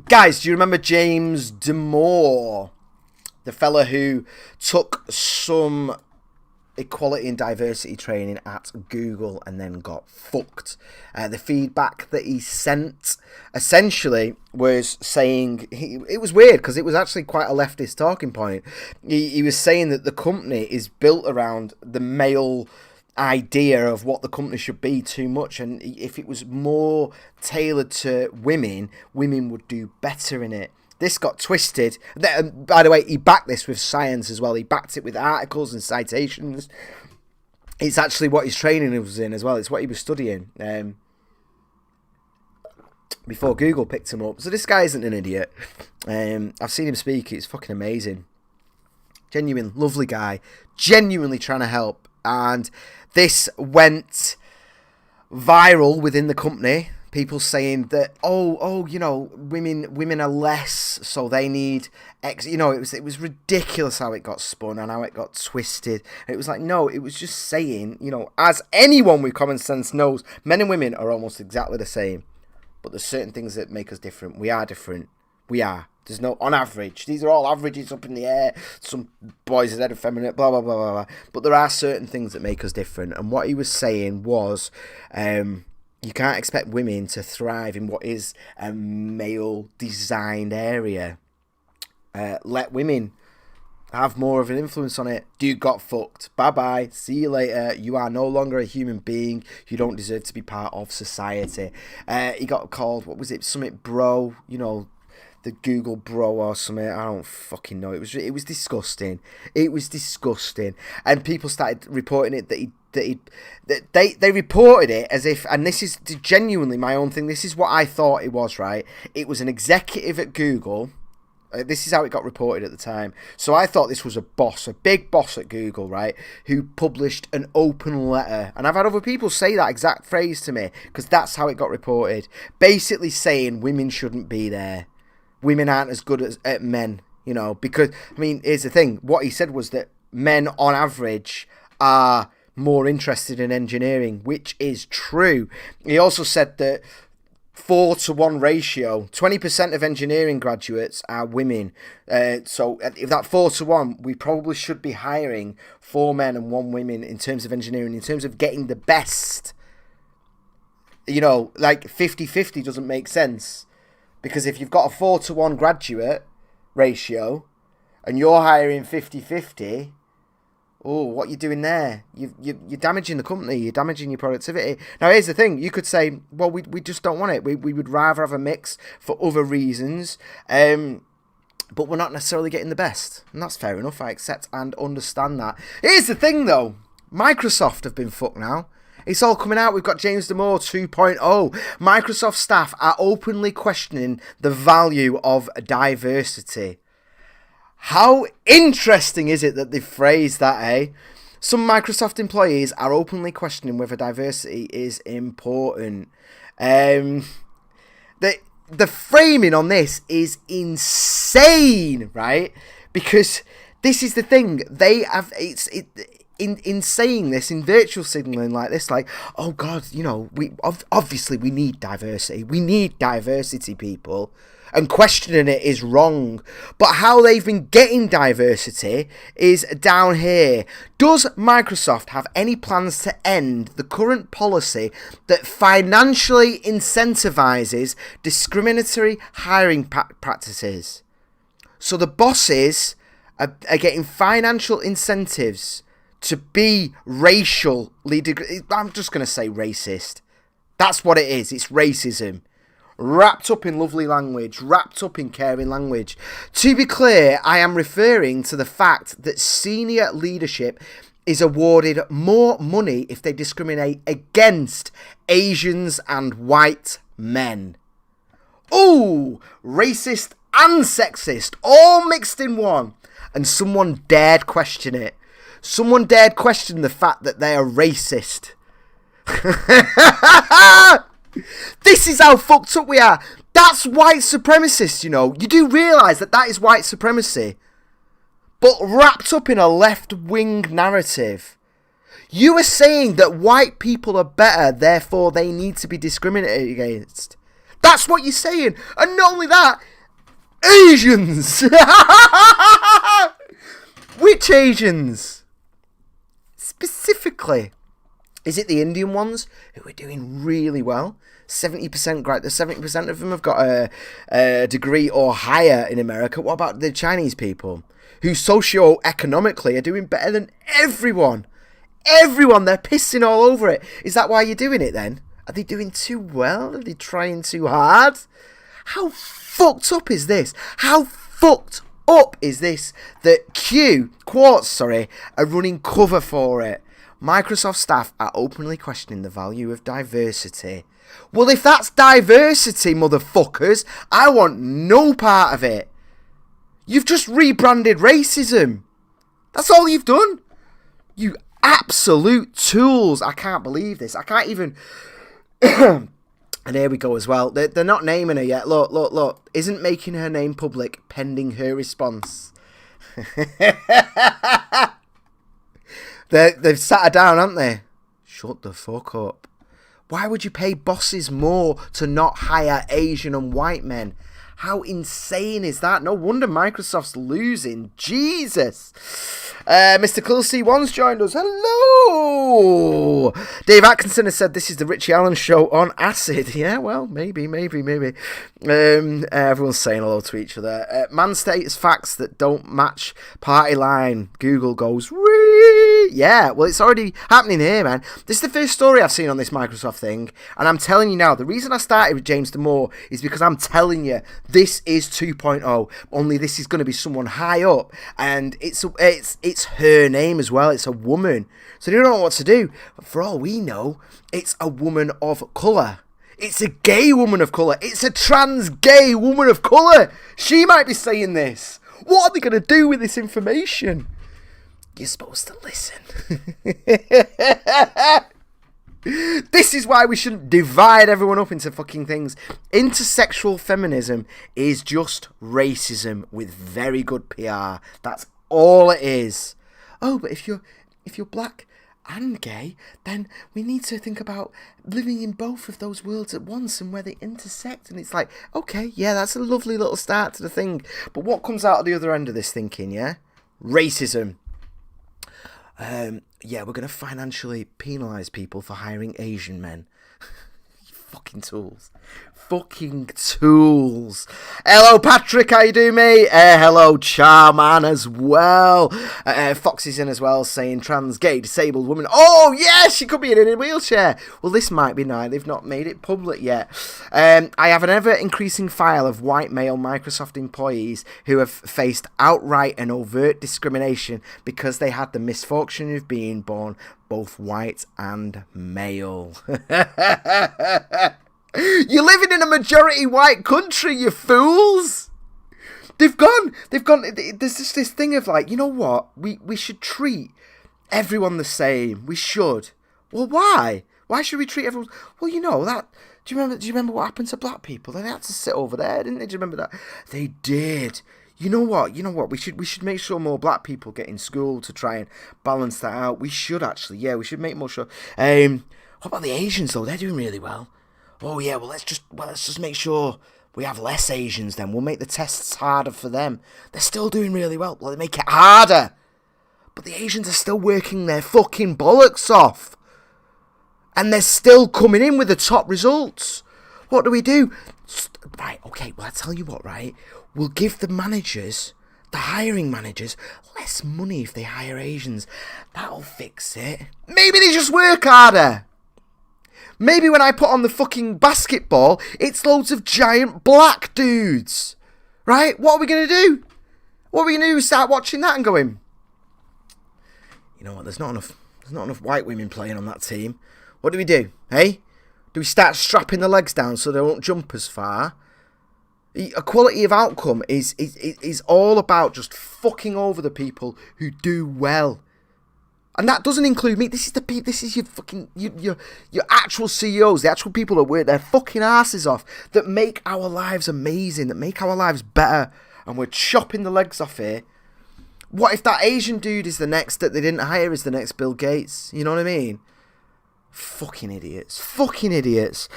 Guys, do you remember James Damore? The fella who took some equality and diversity training at Google and then got fucked. The feedback that he sent essentially was saying, it was weird because it was actually quite a leftist talking point. He was saying that the company is built around the male idea of what the company should be too much, and if it was more tailored to women, women would do better in it. This got twisted. By the way, he backed this with science as well. He backed it with articles and citations. It's actually what his training was in as well. It's what he was studying before Google picked him up. So this guy isn't an idiot. I've seen him speak. It's fucking amazing. Genuine, lovely guy. Genuinely trying to help. And this went viral within the company. People saying that, women are less, so they need X. It was ridiculous how it got spun and how it got twisted. It was like, no, it was just saying, as anyone with common sense knows, men and women are almost exactly the same. But there's certain things that make us different. We are different. We are. There's no, on average, these are all averages up in the air. Some boys are dead effeminate, blah, blah, blah, blah, blah. But there are certain things that make us different. And what he was saying was, you can't expect women to thrive in what is a male-designed area. Let women have more of an influence on it. Dude got fucked. Bye-bye. See you later. You are no longer a human being. You don't deserve to be part of society. He got called, what was it, something bro, the Google bro or something. I don't fucking know. It was disgusting. It was disgusting. And people started reporting it they reported it as if, and this is genuinely my own thing, this is what I thought it was, right? It was an executive at Google. This is how it got reported at the time. So I thought this was a big boss at Google, right, who published an open letter. And I've had other people say that exact phrase to me, because that's how it got reported. Basically saying women shouldn't be there. Women aren't as good as men, because, here's the thing. What he said was that men, on average, are more interested in engineering, which is true. He also said that 4-to-1 ratio, 20% of engineering graduates are women. So if that 4-to-1, we probably should be hiring 4 men and 1 woman in terms of engineering, in terms of getting the best. Like 50-50 doesn't make sense. Because if you've got a 4-to-1 graduate ratio and you're hiring 50-50, what are you doing there? You're damaging the company. You're damaging your productivity. Now, here's the thing. You could say, well, we just don't want it. We would rather have a mix for other reasons. But we're not necessarily getting the best. And that's fair enough. I accept and understand that. Here's the thing, though. Microsoft have been fucked now. It's all coming out. We've got James Damore 2.0. Microsoft staff are openly questioning the value of diversity. How interesting is it that they phrased that, eh? Some Microsoft employees are openly questioning whether diversity is important. The framing on this is insane, right? Because this is the thing. They have in saying this, in virtual signaling like this, like, oh God, we obviously we need diversity. We need diversity, people. And questioning it is wrong. But how they've been getting diversity is down here. Does Microsoft have any plans to end the current policy that financially incentivizes discriminatory hiring practices? So the bosses are getting financial incentives to be racially, I'm just going to say racist. That's what it is. It's racism. Wrapped up in lovely language, wrapped up in caring language. To be clear, I am referring to the fact that senior leadership is awarded more money if they discriminate against Asians and white men. Ooh, racist and sexist, all mixed in one. And someone dared question it. Someone dared question the fact that they are racist. This is how fucked up we are. That's white supremacist, You do realise that is white supremacy. But wrapped up in a left-wing narrative. You are saying that white people are better, therefore they need to be discriminated against. That's what you're saying. And not only that, Asians. Which Asians? Specifically. Is it the Indian ones who are doing really well? 70%, great. The 70% of them have got a degree or higher in America. What about the Chinese people who socio-economically are doing better than everyone? Everyone, they're pissing all over it. Is that why you're doing it then? Are they doing too well? Are they trying too hard? How fucked up is this? How fucked up is this that Quartz, are running cover for it? Microsoft staff are openly questioning the value of diversity. Well, if that's diversity, motherfuckers, I want no part of it. You've just rebranded racism. That's all you've done. You absolute tools. I can't believe this. I can't even... And here we go as well. They're not naming her yet. Look. Isn't making her name public pending her response. They've sat her down, haven't they? Shut the fuck up. Why would you pay bosses more to not hire Asian and white men? How insane is that? No wonder Microsoft's losing. Jesus. Mr. Cool C1's joined us. Hello. Dave Atkinson has said this is the Richie Allen show on acid. Yeah, well, maybe. Everyone's saying hello to each other. Man states facts that don't match party line. Google goes, wee. Yeah, well, it's already happening here, man. This is the first story I've seen on this Microsoft thing. And I'm telling you now, the reason I started with James Damore is because I'm telling you, this is 2.0, only this is going to be someone high up, and it's her name as well. It's a woman, so they don't know what to do. But for all we know, it's a woman of colour. It's a gay woman of colour. It's a trans gay woman of colour. She might be saying this. What are they going to do with this information? You're supposed to listen. This is why we shouldn't divide everyone up into fucking things. Intersexual feminism is just racism with very good PR. That's all it is. Oh, but if you're black and gay, then we need to think about living in both of those worlds at once and where they intersect. And it's like, okay, yeah, that's a lovely little start to the thing. But what comes out of the other end of this thinking, yeah? Racism. Yeah, we're going to financially penalise people for hiring Asian men. Fucking tools. Fucking tools. Hello, Patrick. How you doing, mate? Hello, Charman as well. Foxy's in as well, saying trans, gay, disabled woman. Oh, yeah, she could be in a wheelchair. Well, this might be nice. They've not made it public yet. I have an ever-increasing file of white male Microsoft employees who have faced outright and overt discrimination because they had the misfortune of being born both white and male. You're living in a majority white country, you fools. They've gone. There's just this thing of like, you know what? We should treat everyone the same. We should. Well, why? Why should we treat everyone? Well, you know that. Do you remember what happened to black people? They had to sit over there, didn't they? Do you remember that? They did. You know what? We should make sure more black people get in school to try and balance that out. We should actually. Yeah, we should make more sure. What about the Asians though? They're doing really well. Oh yeah, well let's just make sure we have less Asians then. We'll make the tests harder for them. They're still doing really well. Well, they make it harder. But the Asians are still working their fucking bollocks off. And they're still coming in with the top results. What do we do? Right, okay, well I tell you what, right? We'll give the managers, the hiring managers, less money if they hire Asians. That'll fix it. Maybe they just work harder. Maybe when I put on the fucking basketball, it's loads of giant black dudes. Right? What are we going to do? What are we going to do? Start watching that and going, you know what, there's not enough white women playing on that team. What do we do? Hey? Do we start strapping the legs down so they won't jump as far? Equality of outcome is all about just fucking over the people who do well. And that doesn't include me. This is your fucking your actual CEOs, the actual people that work their fucking asses off, that make our lives amazing, that make our lives better, and we're chopping the legs off here. What if that Asian dude is the next that they didn't hire is the next Bill Gates? You know what I mean? Fucking idiots. Fucking idiots.